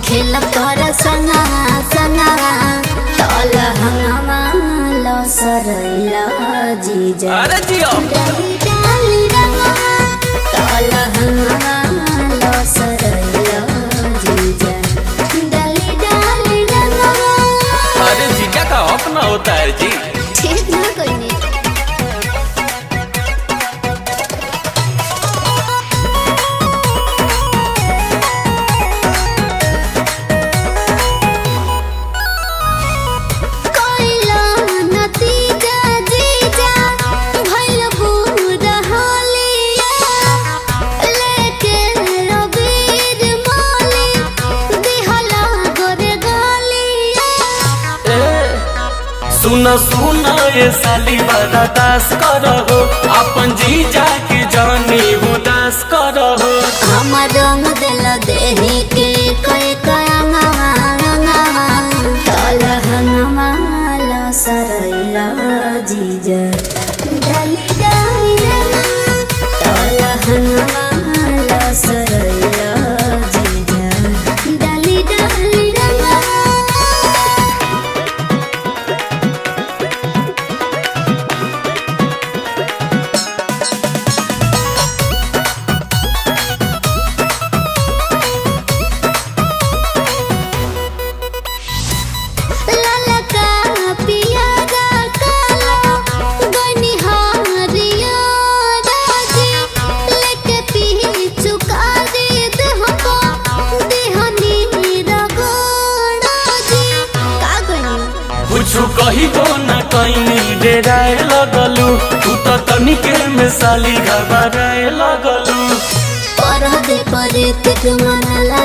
खेल कर संगा संगा तल हंगामा लो सरैला जीजा अरे जियो डाली डाली रंगा तल हंगामा लो सरैला जीजा डाली डाली रंगा। अरे जीजा का हक ना होता है जी। ठीक ना कोई नहीं। सुना सुना ये साली बड़ा दास करो अपन जीजा के जानी उदास करो। हमर रंग दिल देही के कई कयांगा तल हंगामा लो सरैला जीजा डाली डाली रंगा तल हंगामा लो सरैला जीजा डाली डाली रंगा। कुछ कही तो न कहीं डेराए लगलू तू तो तनिके में साली घबराए लगलू। पर दे पर ते मनला